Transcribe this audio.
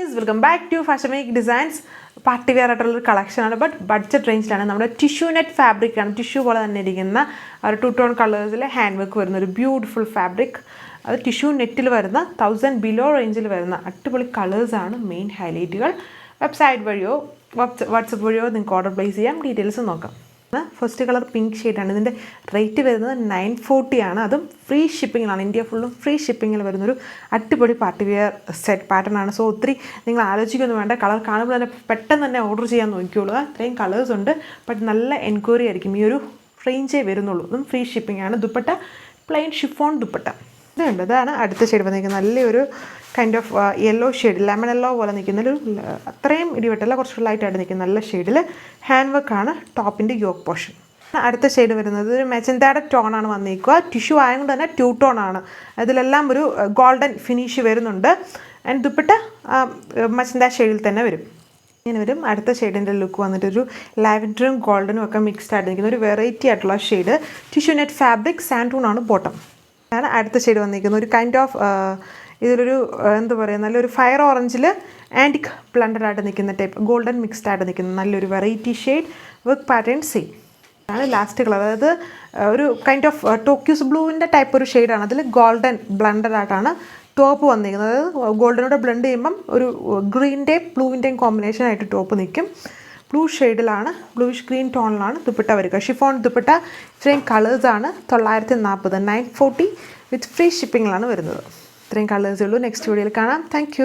Welcome back to fashion make designs. Party wear ആയിട്ടുള്ളൊരു കളക്ഷനാണ്, but budget റേഞ്ചിലാണ്. നമ്മുടെ ടിഷ്യൂ നെറ്റ് ഫാബ്രിക്കാണ്, ടിഷ്യൂ പോലെ തന്നെ ഇരിക്കുന്ന ഒരു 2 ടോൺ കളേഴ്സിൽ ഹാൻഡ് വർക്ക് വരുന്ന ഒരു ബ്യൂട്ടിഫുൾ ഫാബ്രിക്. അത് ടിഷ്യൂ നെറ്റിൽ വരുന്ന 1000 ബിലോ റേഞ്ചിൽ വരുന്ന അടിപൊളി കളേഴ്സാണ് മെയിൻ ഹൈലൈറ്റുകൾ. വെബ്സൈറ്റ് വഴിയോ വാട്സപ്പ് വഴിയോ നിങ്ങൾക്ക് ഓർഡർ പ്ലേസ് ചെയ്യാം. ഡീറ്റെയിൽസ് നോക്കാം. ഫസ്റ്റ് കളർ പിങ്ക് ഷെയ്ഡാണ്. ഇതിൻ്റെ റേറ്റ് വരുന്നത് 940 ആണ്. അതും ഫ്രീ ഷിപ്പിങ്ങിലാണ്. ഇന്ത്യ ഫുള്ളും ഫ്രീ ഷിപ്പിങ്ങിൽ വരുന്നൊരു അടിപൊളി പാർട്ടി വെയർ സെറ്റ് പാറ്റേൺ ആണ്. സോ ഒത്തിരി നിങ്ങൾ ആലോചിക്കൊന്നും വേണ്ട. കളർ കാണുമ്പോൾ തന്നെ പെട്ടെന്ന് തന്നെ ഓർഡർ ചെയ്യാൻ നോക്കിയോളൂ. അത്രയും കളേഴ്സ് ഉണ്ട്, ബട്ട് നല്ല എൻക്വയറി ആയിരിക്കും. ഈ ഒരു റേഞ്ചേ വരുന്നുള്ളൂ. അതും ഫ്രീ ഷിപ്പിംഗ് ആണ്. ദുപ്പട്ട പ്ലെയിൻ ഷിഫോൺ ദുപ്പട്ട ഇതുണ്ട്. ഇതാണ് അടുത്ത ഷെയ്ഡ് വന്നിരിക്കുന്നത്. നല്ലൊരു kind of yellow shade, lemon yellow പോലെ നിൽക്കുന്നൊരു, അത്രയും ഇടിവെട്ടല്ല, കുറച്ച് ലൈറ്റായിട്ട് നിൽക്കുന്ന നല്ല ഷെയ്ഡിൽ ഹാൻഡ് വർക്കാണ് ടോപ്പിൻ്റെ യോക്ക് പോർഷൻ. അടുത്ത ഷെയ്ഡ് വരുന്നത് ഒരു മെജന്തയുടെ ടോണാണ് വന്നിരിക്കുക. ടിഷ്യൂ ആയതുകൊണ്ട് തന്നെ 2 ടോൺ ആണ്. അതിലെല്ലാം ഒരു ഗോൾഡൻ ഫിനിഷ് വരുന്നുണ്ട്. ആൻഡ് ദുപ്പട്ട മെജന്ത ഷെയ്ഡിൽ തന്നെ വരും. ഇങ്ങനെ വരും. അടുത്ത ഷെയ്ഡിൻ്റെ ലുക്ക് വന്നിട്ടൊരു ലാവൻഡറും ഗോൾഡനും ഒക്കെ മിക്സ്ഡ് ആയിട്ട് നിൽക്കുന്ന ഒരു വെറൈറ്റി ആയിട്ടുള്ള ഷെയ്ഡ്. ടിഷ്യൂ നെറ്റ് ഫാബ്രിക്, സാൻഡൂൺ ആണ് ബോട്ടം. ആണ് അടുത്ത ഷെയ്ഡ് വന്നിരിക്കുന്നത്. ഒരു കൈൻഡ് ഓഫ് ഇതിലൊരു എന്താ പറയുക, നല്ലൊരു ഫയർ ഓറഞ്ചിൽ ആൻറ്റിക് ബ്ലണ്ടഡ് ആയിട്ട് നിൽക്കുന്ന ടൈപ്പ്, ഗോൾഡൻ മിക്സ്ഡ് ആയിട്ട് നിൽക്കുന്ന നല്ലൊരു variety shade. Work pattern same ആണ്. ലാസ്റ്റ് കളർ അതായത് ഒരു കൈൻഡ് ഓഫ് ടോക്യൂസ് ബ്ലൂവിൻ്റെ ടൈപ്പ് ഒരു ഷെയ്ഡാണ്. അതിൽ ഗോൾഡൻ ബ്ലണ്ടഡ് ആയിട്ടാണ് ടോപ്പ് വന്നിരിക്കുന്നത്. അതായത് ഗോൾഡനോട് ബ്ലെൻഡ് ചെയ്യുമ്പം ഒരു ഗ്രീൻ്റെയും ബ്ലൂവിൻ്റെയും കോമ്പിനേഷൻ ആയിട്ട് ടോപ്പ് നിൽക്കും. ബ്ലൂ ഷെയ്ഡിലാണ്, ബ്ലൂയിഷ് ഗ്രീൻ ടോണിലാണ് ദുപ്പട്ട വരിക. ഷിഫോൺ ദുപ്പട്ട. ഇത്രയും കളേഴ്സാണ്. 940 940 വിത്ത് ഫ്രീ ഷിപ്പിങ്ങിലാണ് വരുന്നത്. ഇത്രയും കളേഴ്സേ ഉള്ളൂ. നെക്സ്റ്റ് വീഡിയോയിൽ കാണാം. താങ്ക്